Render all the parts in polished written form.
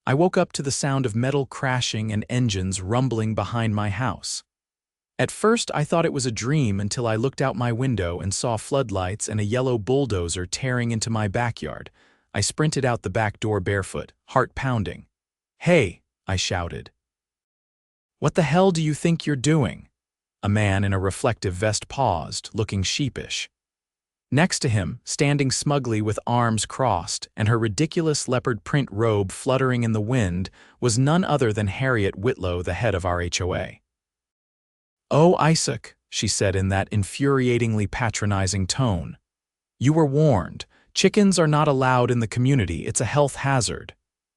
I woke up to the sound of metal crashing and engines rumbling behind my house. At first, I thought it was a dream until I looked out my window and saw floodlights and a yellow bulldozer tearing into my backyard. I sprinted out the back door barefoot, heart pounding. "Hey!" I shouted. "What the hell do you think you're doing?" A man in a reflective vest paused, looking sheepish. Next to him, standing smugly with arms crossed and her ridiculous leopard print robe fluttering in the wind, was none other than Harriet Whitlow, the head of our HOA. "Oh, Isaac," she said in that infuriatingly patronizing tone. "You were warned. Chickens are not allowed in the community. It's a health hazard."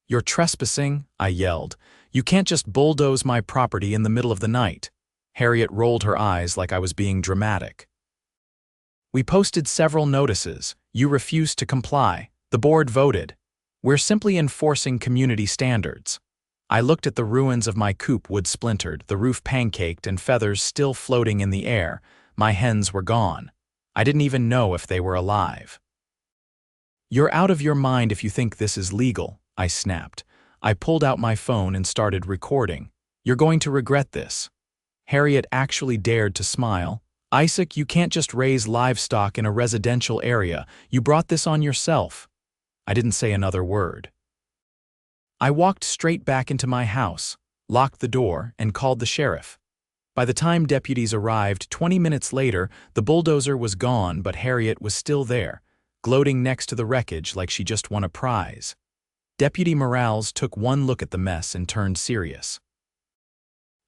"You're trespassing," I yelled. "You can't just bulldoze my property in the middle of the night." Harriet rolled her eyes like I was being dramatic. "We posted several notices. You refused to comply. The board voted. We're simply enforcing community standards." I looked at the ruins of my coop, wood splintered, the roof pancaked, and feathers still floating in the air. My hens were gone. I didn't even know if they were alive. "You're out of your mind if you think this is legal," I snapped. I pulled out my phone and started recording. "You're going to regret this." Harriet actually dared to smile. "Isaac, you can't just raise livestock in a residential area. You brought this on yourself." I didn't say another word. I walked straight back into my house, locked the door, and called the sheriff. By the time deputies arrived 20 minutes later, the bulldozer was gone, but Harriet was still there, gloating next to the wreckage like she just won a prize. Deputy Morales took one look at the mess and turned serious.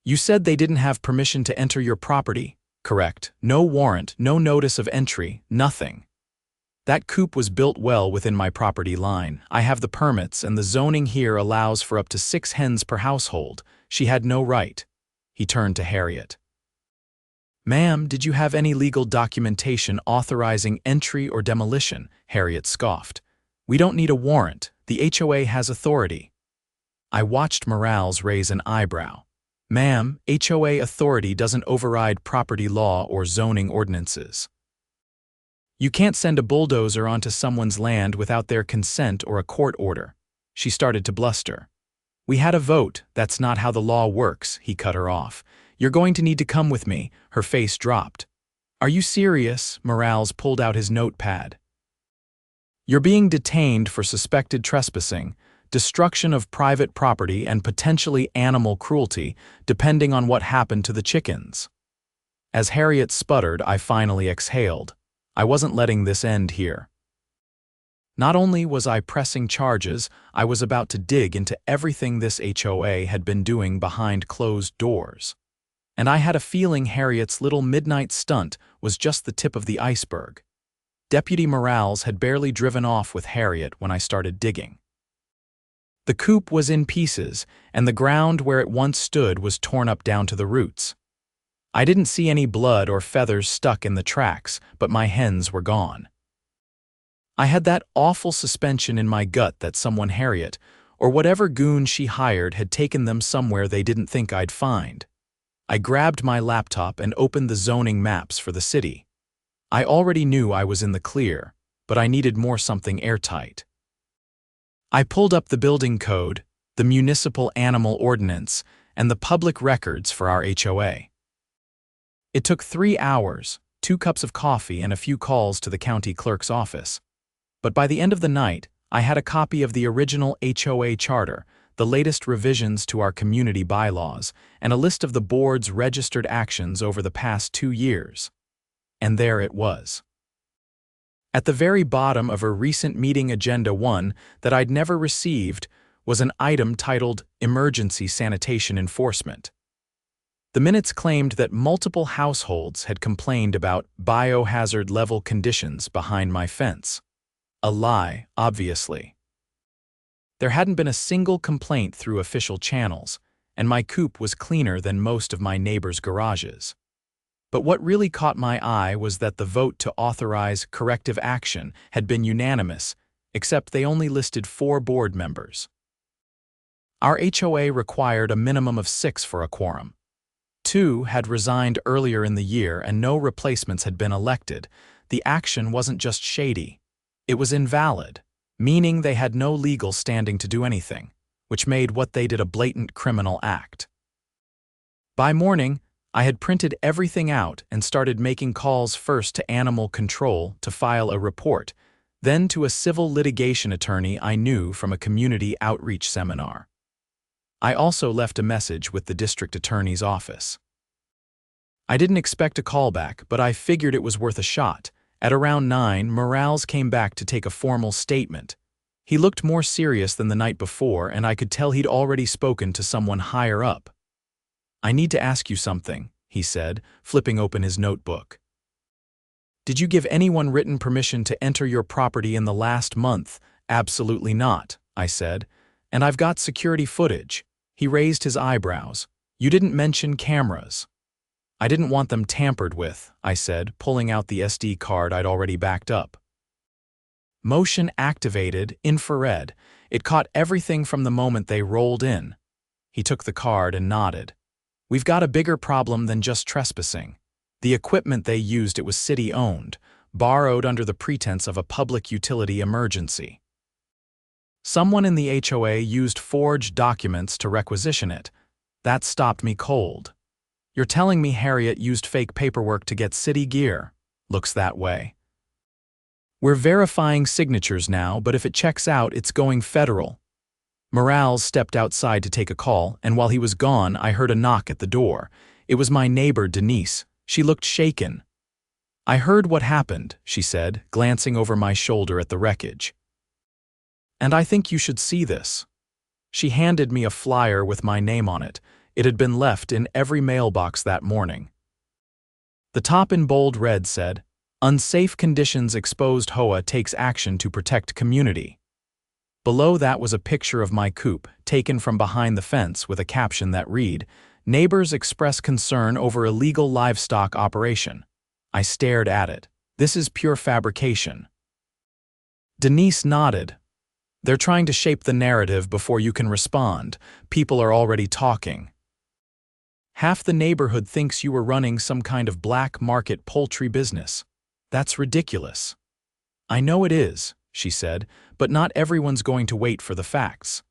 "You said they didn't have permission to enter your property." "Correct. No warrant, no notice of entry, nothing. That coop was built well within my property line. I have the permits, and the zoning here allows for up to 6 hens per household. She had no right." He turned to Harriet. "Ma'am, did you have any legal documentation authorizing entry or demolition?" Harriet scoffed. "We don't need a warrant. The HOA has authority." I watched Morales raise an eyebrow. "Ma'am, HOA authority doesn't override property law or zoning ordinances. You can't send a bulldozer onto someone's land without their consent or a court order." She started to bluster. "We had a vote. That's not how the law works," he cut her off. "You're going to need to come with me." Her face dropped. "Are you serious?" Morales pulled out his notepad. "You're being detained for suspected trespassing, destruction of private property, and potentially animal cruelty, depending on what happened to the chickens." As Harriet sputtered, I finally exhaled. I wasn't letting this end here. Not only was I pressing charges, I was about to dig into everything this HOA had been doing behind closed doors. And I had a feeling Harriet's little midnight stunt was just the tip of the iceberg. Deputy Morales had barely driven off with Harriet when I started digging. The coop was in pieces, and the ground where it once stood was torn up down to the roots. I didn't see any blood or feathers stuck in the tracks, but my hens were gone. I had that awful suspension in my gut that someone, Harriet, or whatever goon she hired, had taken them somewhere they didn't think I'd find. I grabbed my laptop and opened the zoning maps for the city. I already knew I was in the clear, but I needed something airtight. I pulled up the building code, the municipal animal ordinance, and the public records for our HOA. It took 3 hours, 2 cups of coffee, and a few calls to the county clerk's office. But by the end of the night, I had a copy of the original HOA charter, the latest revisions to our community bylaws, and a list of the board's registered actions over the past 2 years. And there it was. At the very bottom of a recent meeting agenda 1 that I'd never received was an item titled Emergency Sanitation Enforcement. The minutes claimed that multiple households had complained about biohazard level conditions behind my fence. A lie, obviously. There hadn't been a single complaint through official channels, and my coop was cleaner than most of my neighbors' garages. But what really caught my eye was that the vote to authorize corrective action had been unanimous, except they only listed 4 board members. Our HOA required a minimum of 6 for a quorum. 2 had resigned earlier in the year and no replacements had been elected. The action wasn't just shady. It was invalid, meaning they had no legal standing to do anything. which made what they did a blatant criminal act. By morning, I had printed everything out and started making calls first to animal control to file a report, then to a civil litigation attorney I knew from a community outreach seminar. I also left a message with the district attorney's office. I didn't expect a callback, but I figured it was worth a shot. At around 9, Morales came back to take a formal statement. He looked more serious than the night before, and I could tell he'd already spoken to someone higher up. "I need to ask you something," he said, flipping open his notebook. "Did you give anyone written permission to enter your property in the last month?" "Absolutely not," I said. "And I've got security footage." He raised his eyebrows. "You didn't mention cameras." "I didn't want them tampered with," I said, pulling out the SD card I'd already backed up. Motion activated, infrared. It caught everything from the moment they rolled in. He took the card and nodded. "We've got a bigger problem than just trespassing. The equipment they used, it was city-owned, borrowed under the pretense of a public utility emergency. Someone in the HOA used forged documents to requisition it. That stopped me cold. You're telling me Harriet used fake paperwork to get city gear? Looks that way. We're verifying signatures now, but if it checks out, it's going federal." Morales stepped outside to take a call, and while he was gone, I heard a knock at the door. It was my neighbor, Denise. She looked shaken. "I heard what happened," she said, glancing over my shoulder at the wreckage. "And I think you should see this." She handed me a flyer with my name on it. It had been left in every mailbox that morning. The top in bold red said, "Unsafe conditions exposed HOA takes action to protect community." Below that was a picture of my coop, taken from behind the fence with a caption that read, "Neighbors express concern over illegal livestock operation." I stared at it. "This is pure fabrication." Denise nodded. "They're trying to shape the narrative before you can respond. People are already talking. Half the neighborhood thinks you were running some kind of black market poultry business. That's ridiculous." "I know it is," she said, "but not everyone's going to wait for the facts."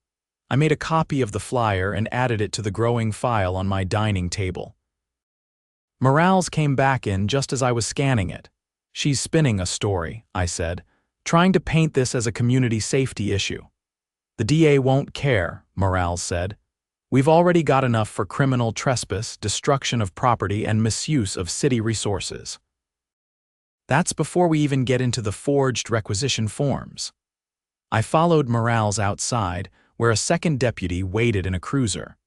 I made a copy of the flyer and added it to the growing file on my dining table. Morales came back in just as I was scanning it. "She's spinning a story," I said, "trying to paint this as a community safety issue." "The DA won't care," Morales said. "We've already got enough for criminal trespass, destruction of property, and misuse of city resources. That's before we even get into the forged requisition forms." I followed Morales outside, where a second deputy waited in a cruiser.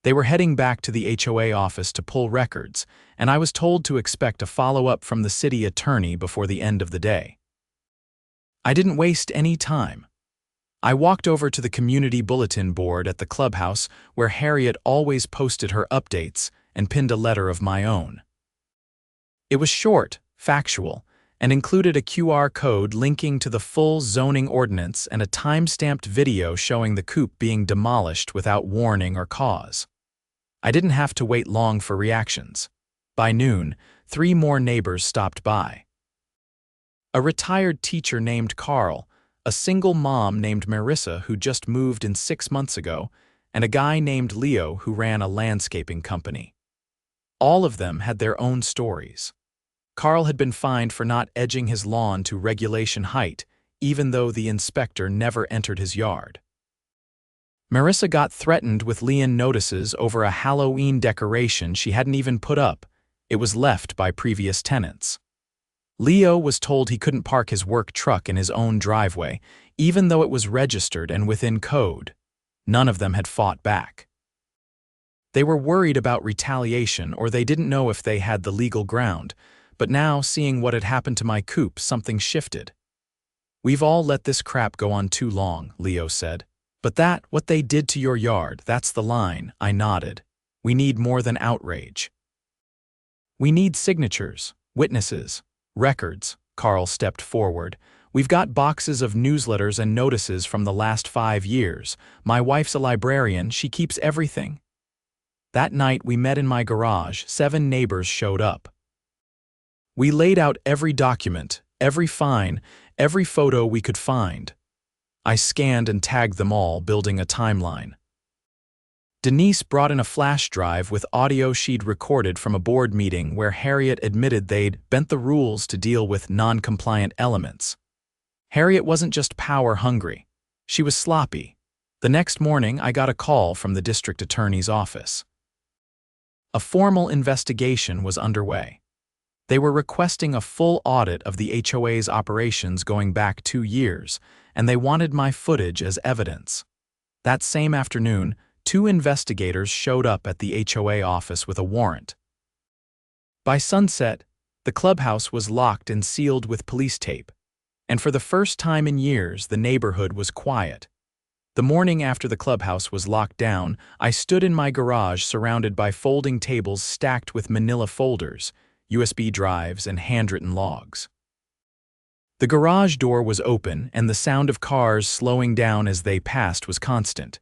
They were heading back to the HOA office to pull records, and I was told to expect a follow-up from the city attorney before the end of the day. I didn't waste any time. I walked over to the community bulletin board at the clubhouse where Harriet always posted her updates and pinned a letter of my own. It was short, factual, and included a QR code linking to the full zoning ordinance and a time-stamped video showing the coop being demolished without warning or cause. I didn't have to wait long for reactions. By noon, 3 more neighbors stopped by. A retired teacher named Carl, a single mom named Marissa who just moved in 6 months ago, and a guy named Leo who ran a landscaping company. All of them had their own stories. Carl had been fined for not edging his lawn to regulation height, even though the inspector never entered his yard. Marissa got threatened with lien notices over a Halloween decoration she hadn't even put up. It was left by previous tenants. Leo was told he couldn't park his work truck in his own driveway, even though it was registered and within code. None of them had fought back. They were worried about retaliation, or they didn't know if they had the legal ground. But now, seeing what had happened to my coop, something shifted. "We've all let this crap go on too long," Leo said. "But what they did to your yard, that's the line," I nodded. "We need more than outrage. We need signatures, witnesses, records." Carl stepped forward. "We've got boxes of newsletters and notices from the last 5 years. My wife's a librarian, she keeps everything." That night we met in my garage. 7 neighbors showed up. We laid out every document, every fine, every photo we could find. I scanned and tagged them all, building a timeline. Denise brought in a flash drive with audio she'd recorded from a board meeting where Harriet admitted they'd bent the rules to deal with non-compliant elements. Harriet wasn't just power-hungry. She was sloppy. The next morning, I got a call from the district attorney's office. A formal investigation was underway. They were requesting a full audit of the HOA's operations going back 2 years, and they wanted my footage as evidence. That same afternoon, 2 investigators showed up at the HOA office with a warrant. By sunset, the clubhouse was locked and sealed with police tape, and for the first time in years, the neighborhood was quiet. The morning after the clubhouse was locked down, I stood in my garage surrounded by folding tables stacked with manila folders, USB drives, and handwritten logs. The garage door was open, and the sound of cars slowing down as they passed was constant.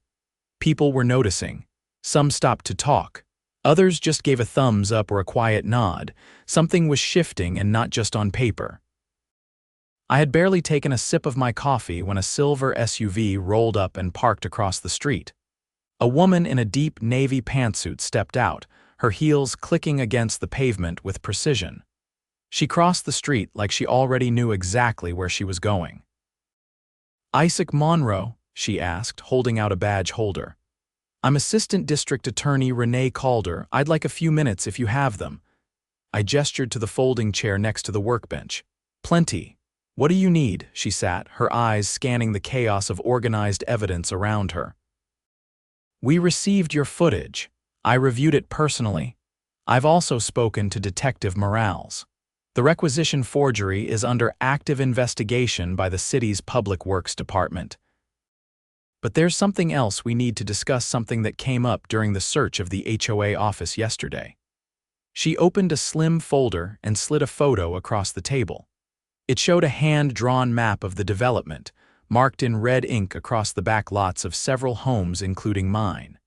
People were noticing. Some stopped to talk. Others just gave a thumbs up or a quiet nod. Something was shifting, and not just on paper. I had barely taken a sip of my coffee when a silver SUV rolled up and parked across the street. A woman in a deep navy pantsuit stepped out, her heels clicking against the pavement with precision. She crossed the street like she already knew exactly where she was going. "Isaac Monroe?" she asked, holding out a badge holder. "I'm Assistant District Attorney Renee Calder. I'd like a few minutes if you have them." I gestured to the folding chair next to the workbench. "Plenty. What do you need?" She sat, her eyes scanning the chaos of organized evidence around her. "We received your footage. I reviewed it personally. I've also spoken to Detective Morales. The requisition forgery is under active investigation by the city's Public Works Department. But there's something else we need to discuss, something that came up during the search of the HOA office yesterday." She opened a slim folder and slid a photo across the table. It showed a hand-drawn map of the development, marked in red ink across the back lots of several homes, including mine.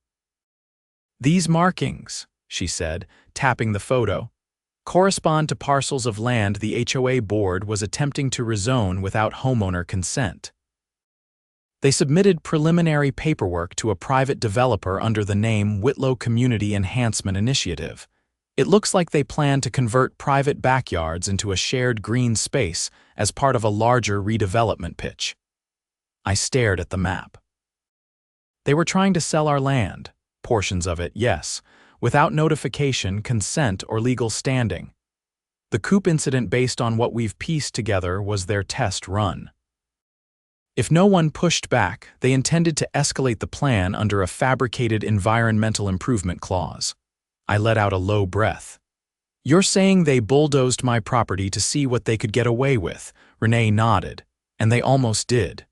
"These markings," she said, tapping the photo, "correspond to parcels of land the HOA board was attempting to rezone without homeowner consent. They submitted preliminary paperwork to a private developer under the name Whitlow Community Enhancement Initiative. It looks like they plan to convert private backyards into a shared green space as part of a larger redevelopment pitch." I stared at the map. They were trying to sell our land, portions of it, yes, without notification, consent, or legal standing. The Coop incident, based on what we've pieced together, was their test run. If no one pushed back, they intended to escalate the plan under a fabricated environmental improvement clause. I let out a low breath. "You're saying they bulldozed my property to see what they could get away with?" Renee nodded, "and they almost did.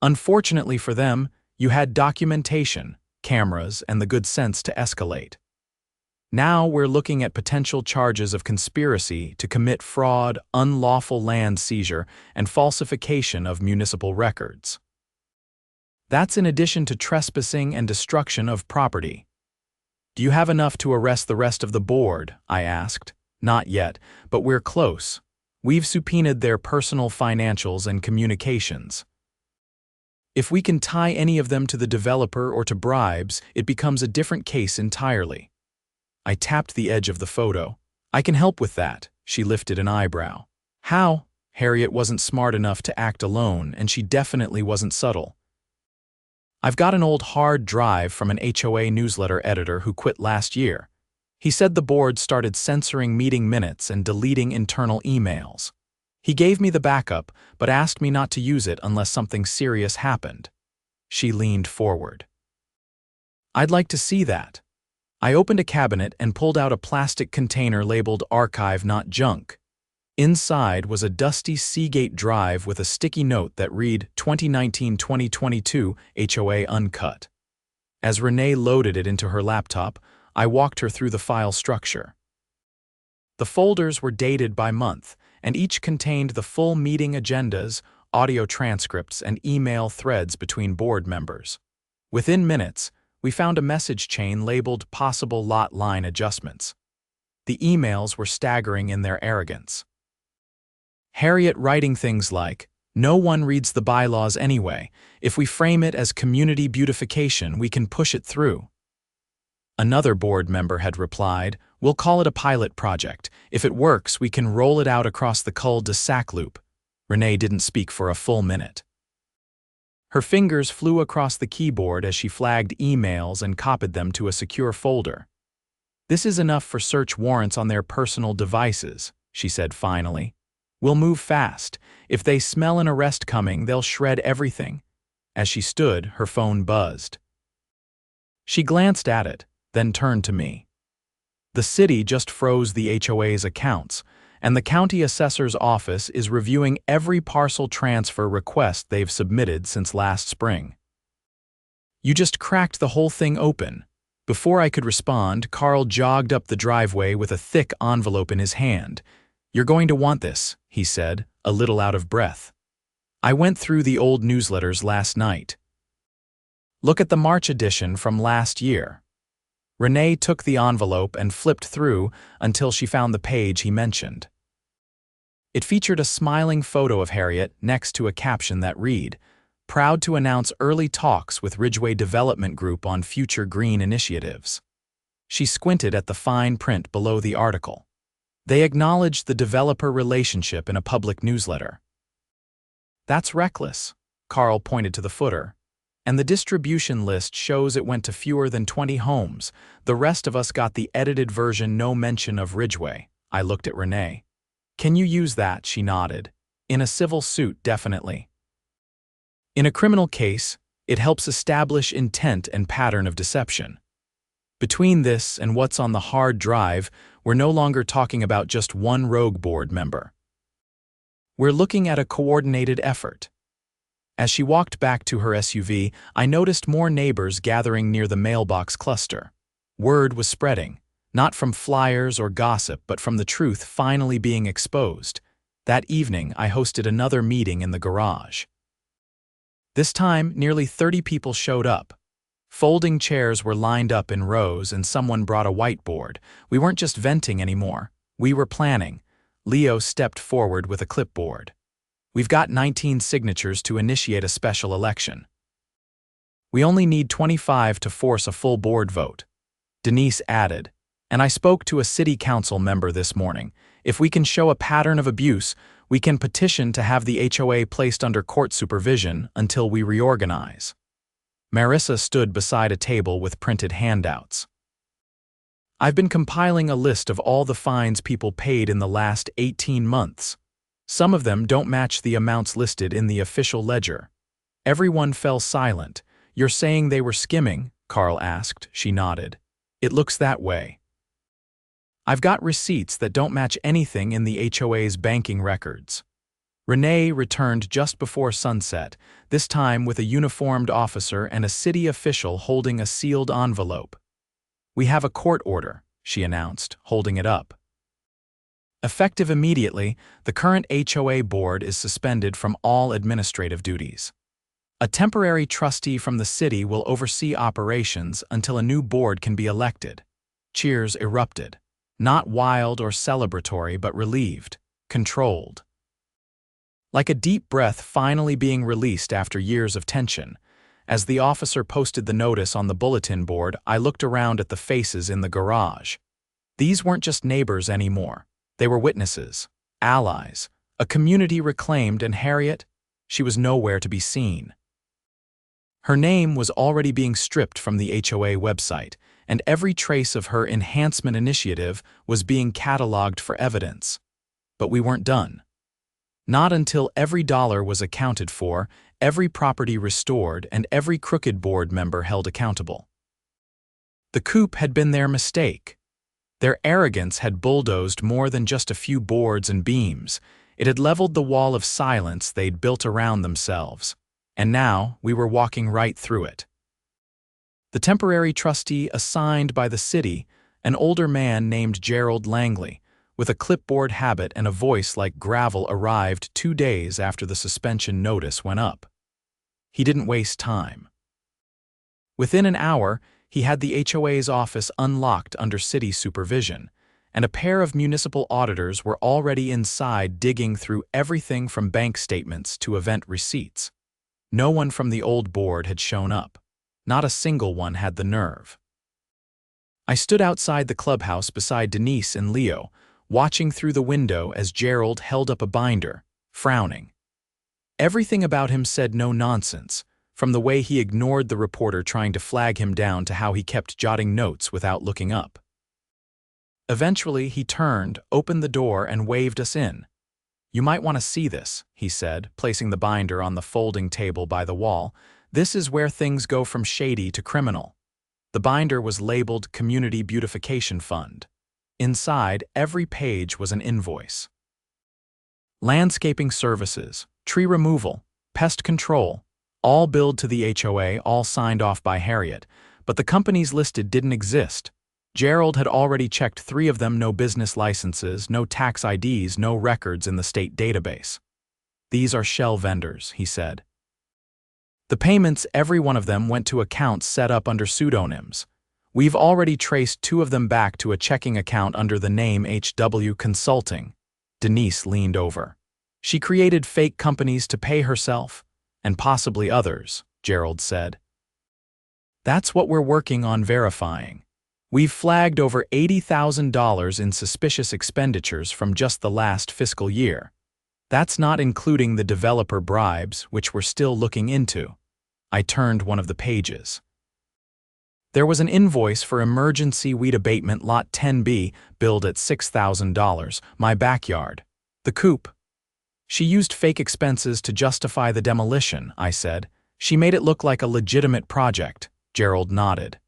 Unfortunately for them, you had documentation, cameras, and the good sense to escalate. Now we're looking at potential charges of conspiracy to commit fraud, unlawful land seizure, and falsification of municipal records. That's in addition to trespassing and destruction of property." "Do you have enough to arrest the rest of the board?" I asked. "Not yet, but we're close. We've subpoenaed their personal financials and communications. If we can tie any of them to the developer or to bribes, it becomes a different case entirely." I tapped the edge of the photo. "I can help with that." She lifted an eyebrow. "How?" Harriet wasn't smart enough to act alone, and she definitely wasn't subtle. "I've got an old hard drive from an HOA newsletter editor who quit last year. He said the board started censoring meeting minutes and deleting internal emails. He gave me the backup, but asked me not to use it unless something serious happened." She leaned forward. "I'd like to see that." I opened a cabinet and pulled out a plastic container labeled "Archive, Not Junk." Inside was a dusty Seagate drive with a sticky note that read 2019-2022 HOA Uncut. As Renee loaded it into her laptop, I walked her through the file structure. The folders were dated by month, and each contained the full meeting agendas, audio transcripts, and email threads between board members. Within minutes, we found a message chain labeled "Possible Lot Line Adjustments." The emails were staggering in their arrogance. Harriet writing things like, No one reads the bylaws anyway. If we frame it as community beautification, we can push it through. Another board member had replied, "We'll call it a pilot project. If it works, we can roll it out across the cul-de-sac loop." Renee didn't speak for a full minute. Her fingers flew across the keyboard as she flagged emails and copied them to a secure folder. "This is enough for search warrants on their personal devices," she said finally. "We'll move fast. If they smell an arrest coming, they'll shred everything." As she stood, her phone buzzed. She glanced at it, then turned to me. The city just froze the HOA's accounts, and the county assessor's office is reviewing every parcel transfer request they've submitted since last spring. "You just cracked the whole thing open." Before I could respond, Carl jogged up the driveway with a thick envelope in his hand. "You're going to want this," he said, a little out of breath. "I went through the old newsletters last night. Look at the March edition from last year." Renee took the envelope and flipped through until she found the page he mentioned. It featured a smiling photo of Harriet next to a caption that read, "Proud to announce early talks with Ridgeway Development Group on future green initiatives." She squinted at the fine print below the article. They acknowledged the developer relationship in a public newsletter. "That's reckless," Carl pointed to the footer. "And the distribution list shows it went to fewer than 20 homes. The rest of us got the edited version, no mention of Ridgeway." I looked at Renee. "Can you use that?" She nodded. "In a civil suit, definitely. In a criminal case, it helps establish intent and pattern of deception. Between this and what's on the hard drive, we're no longer talking about just one rogue board member. We're looking at a coordinated effort." As she walked back to her SUV, I noticed more neighbors gathering near the mailbox cluster. Word was spreading, not from flyers or gossip, but from the truth finally being exposed. That evening, I hosted another meeting in the garage. This time, nearly 30 people showed up. Folding chairs were lined up in rows and someone brought a whiteboard. We weren't just venting anymore. We were planning. Leo stepped forward with a clipboard. "We've got 19 signatures to initiate a special election. We only need 25 to force a full board vote." Denise added, "And I spoke to a city council member this morning. If we can show a pattern of abuse, we can petition to have the HOA placed under court supervision until we reorganize." Marissa stood beside a table with printed handouts. "I've been compiling a list of all the fines people paid in the last 18 months. Some of them don't match the amounts listed in the official ledger." Everyone fell silent. "You're saying they were skimming?" Carl asked. She nodded. "It looks that way. I've got receipts that don't match anything in the HOA's banking records." Renee returned just before sunset, this time with a uniformed officer and a city official holding a sealed envelope. "We have a court order," she announced, holding it up. "Effective immediately, the current HOA board is suspended from all administrative duties. A temporary trustee from the city will oversee operations until a new board can be elected." Cheers erupted. Not wild or celebratory, but relieved, controlled. Like a deep breath finally being released after years of tension. As the officer posted the notice on the bulletin board, I looked around at the faces in the garage. These weren't just neighbors anymore. They were witnesses, allies, a community reclaimed, and Harriet, she was nowhere to be seen. Her name was already being stripped from the HOA website, and every trace of her enhancement initiative was being cataloged for evidence. But we weren't done. Not until every dollar was accounted for, every property restored, and every crooked board member held accountable. The Coop had been their mistake. Their arrogance had bulldozed more than just a few boards and beams. It had leveled the wall of silence they'd built around themselves. And now we were walking right through it. The temporary trustee assigned by the city, an older man named Gerald Langley, with a clipboard habit and a voice like gravel, arrived 2 days after the suspension notice went up. He didn't waste time. Within an hour, he had the HOA's office unlocked under city supervision, and a pair of municipal auditors were already inside digging through everything from bank statements to event receipts. No one from the old board had shown up. Not a single one had the nerve. I stood outside the clubhouse beside Denise and Leo, watching through the window as Gerald held up a binder, frowning. Everything about him said no nonsense, from the way he ignored the reporter trying to flag him down to how he kept jotting notes without looking up. Eventually, he turned, opened the door, and waved us in. "You might want to see this," he said, placing the binder on the folding table by the wall. "This is where things go from shady to criminal." The binder was labeled Community Beautification Fund. Inside, every page was an invoice. Landscaping services, tree removal, pest control, all billed to the HOA, all signed off by Harriet, but the companies listed didn't exist. Gerald had already checked 3 of them: no business licenses, no tax IDs, no records in the state database. "These are shell vendors," he said. "The payments, every one of them, went to accounts set up under pseudonyms. We've already traced 2 of them back to a checking account under the name HW Consulting." Denise leaned over. "She created fake companies to pay herself, and possibly others," Gerald said. "That's what we're working on verifying. We've flagged over $80,000 in suspicious expenditures from just the last fiscal year. That's not including the developer bribes, which we're still looking into." I turned one of the pages. There was an invoice for emergency weed abatement Lot 10B, billed at $6,000, my backyard. The Coop. "She used fake expenses to justify the demolition," I said. "She made it look like a legitimate project." Gerald nodded.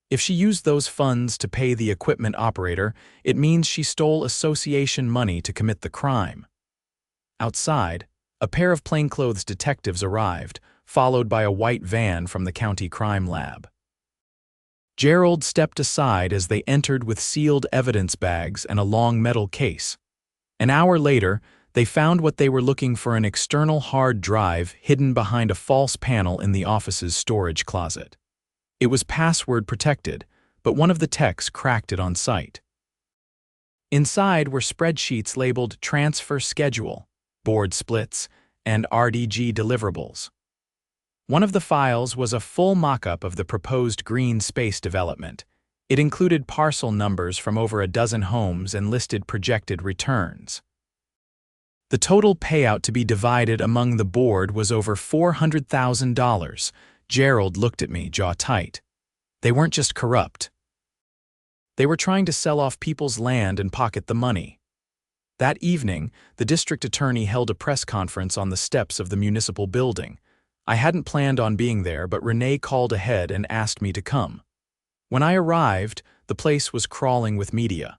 "If she used those funds to pay the equipment operator, it means she stole association money to commit the crime." Outside, a pair of plainclothes detectives arrived, followed by a white van from the county crime lab. Gerald stepped aside as they entered with sealed evidence bags and a long metal case. An hour later, they found what they were looking for: an external hard drive hidden behind a false panel in the office's storage closet. It was password protected, but one of the techs cracked it on site. Inside were spreadsheets labeled Transfer Schedule, Board Splits, and RDG Deliverables. One of the files was a full mock-up of the proposed green space development. It included parcel numbers from over a dozen homes and listed projected returns. The total payout to be divided among the board was over $400,000. Gerald looked at me, jaw tight. They weren't just corrupt. They were trying to sell off people's land and pocket the money. That evening, the district attorney held a press conference on the steps of the municipal building. I hadn't planned on being there, but Renee called ahead and asked me to come. When I arrived, the place was crawling with media.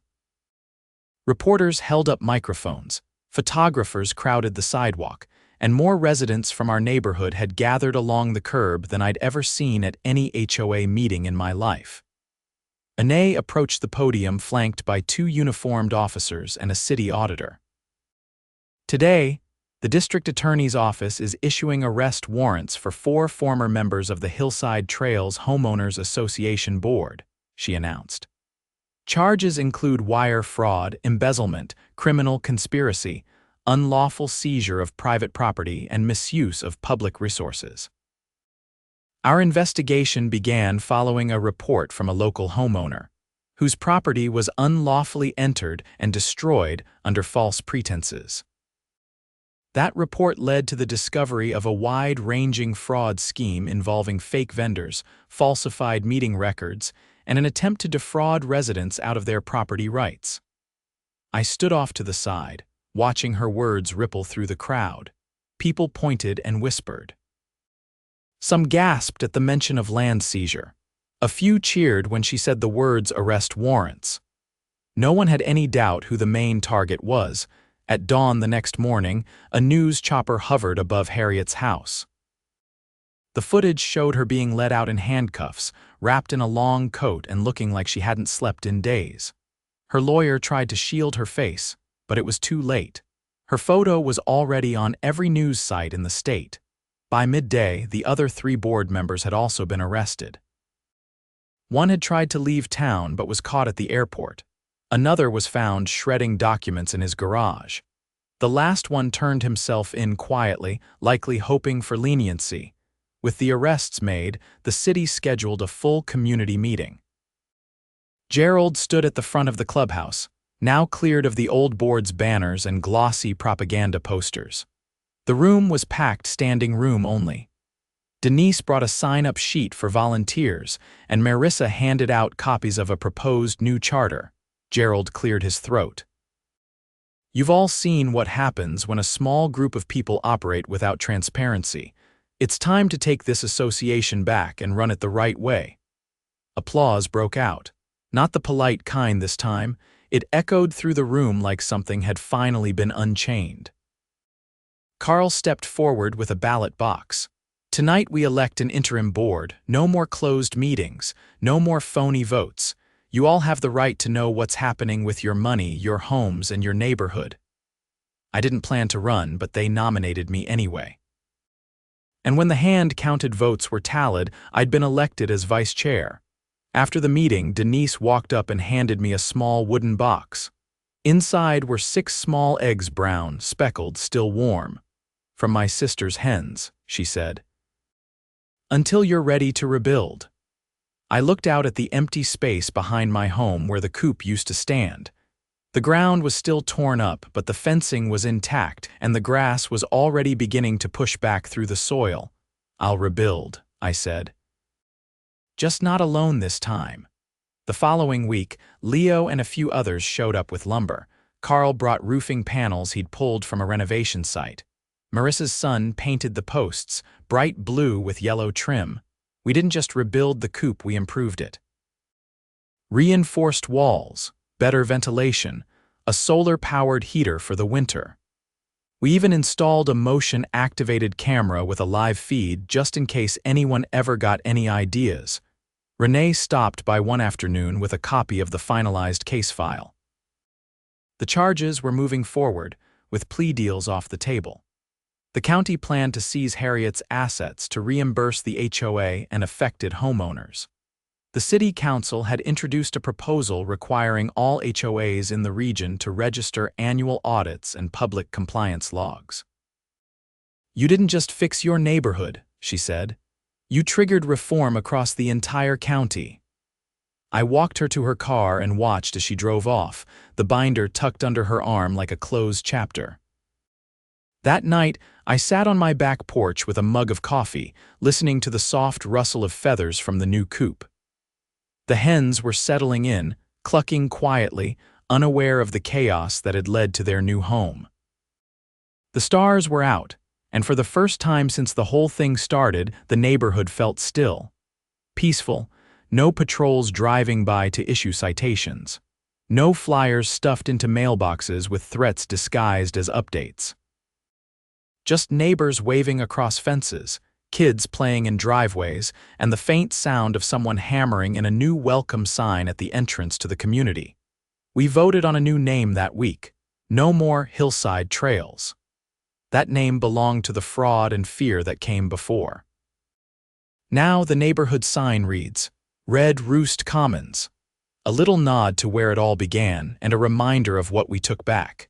Reporters held up microphones, photographers crowded the sidewalk, and more residents from our neighborhood had gathered along the curb than I'd ever seen at any HOA meeting in my life. Renee approached the podium flanked by 2 uniformed officers and a city auditor. "Today, the district attorney's office is issuing arrest warrants for 4 former members of the Hillside Trails Homeowners Association Board," she announced. "Charges include wire fraud, embezzlement, criminal conspiracy, unlawful seizure of private property, and misuse of public resources." Our investigation began following a report from a local homeowner, whose property was unlawfully entered and destroyed under false pretenses. That report led to the discovery of a wide-ranging fraud scheme involving fake vendors, falsified meeting records, and an attempt to defraud residents out of their property rights. I stood off to the side, watching her words ripple through the crowd. People pointed and whispered. Some gasped at the mention of land seizure. A few cheered when she said the words "arrest warrants." No one had any doubt who the main target was. At dawn the next morning, a news chopper hovered above Harriet's house. The footage showed her being led out in handcuffs, wrapped in a long coat and looking like she hadn't slept in days. Her lawyer tried to shield her face, but it was too late. Her photo was already on every news site in the state. By midday, the other 3 board members had also been arrested. One had tried to leave town but was caught at the airport. Another was found shredding documents in his garage. The last one turned himself in quietly, likely hoping for leniency. With the arrests made, the city scheduled a full community meeting. Gerald stood at the front of the clubhouse, now cleared of the old board's banners and glossy propaganda posters. The room was packed standing room only. Denise brought a sign-up sheet for volunteers, and Marissa handed out copies of a proposed new charter. Gerald cleared his throat. You've all seen what happens when a small group of people operate without transparency. It's time to take this association back and run it the right way. Applause broke out. Not the polite kind this time. It echoed through the room like something had finally been unchained. Carl stepped forward with a ballot box. Tonight we elect an interim board. No more closed meetings. No more phony votes. You all have the right to know what's happening with your money, your homes, and your neighborhood. I didn't plan to run, but they nominated me anyway. And when the hand-counted votes were tallied, I'd been elected as vice chair. After the meeting, Denise walked up and handed me a small wooden box. Inside were 6 small eggs, brown, speckled, still warm. From my sister's hens, she said. Until you're ready to rebuild. I looked out at the empty space behind my home where the coop used to stand. The ground was still torn up, but the fencing was intact, and the grass was already beginning to push back through the soil. I'll rebuild, I said. Just not alone this time. The following week, Leo and a few others showed up with lumber. Carl brought roofing panels he'd pulled from a renovation site. Marissa's son painted the posts, bright blue with yellow trim. We didn't just rebuild the coop, we improved it. Reinforced walls, better ventilation, a solar-powered heater for the winter. We even installed a motion-activated camera with a live feed just in case anyone ever got any ideas. Renee stopped by one afternoon with a copy of the finalized case file. The charges were moving forward, with plea deals off the table. The county planned to seize Harriet's assets to reimburse the HOA and affected homeowners. The city council had introduced a proposal requiring all HOAs in the region to register annual audits and public compliance logs. You didn't just fix your neighborhood, she said. You triggered reform across the entire county. I walked her to her car and watched as she drove off, the binder tucked under her arm like a closed chapter. That night, I sat on my back porch with a mug of coffee, listening to the soft rustle of feathers from the new coop. The hens were settling in, clucking quietly, unaware of the chaos that had led to their new home. The stars were out, and for the first time since the whole thing started, the neighborhood felt still. Peaceful, no patrols driving by to issue citations. No flyers stuffed into mailboxes with threats disguised as updates. Just neighbors waving across fences, kids playing in driveways, and the faint sound of someone hammering in a new welcome sign at the entrance to the community. We voted on a new name that week. No more Hillside Trails. That name belonged to the fraud and fear that came before. Now the neighborhood sign reads, Red Roost Commons. A little nod to where it all began and a reminder of what we took back.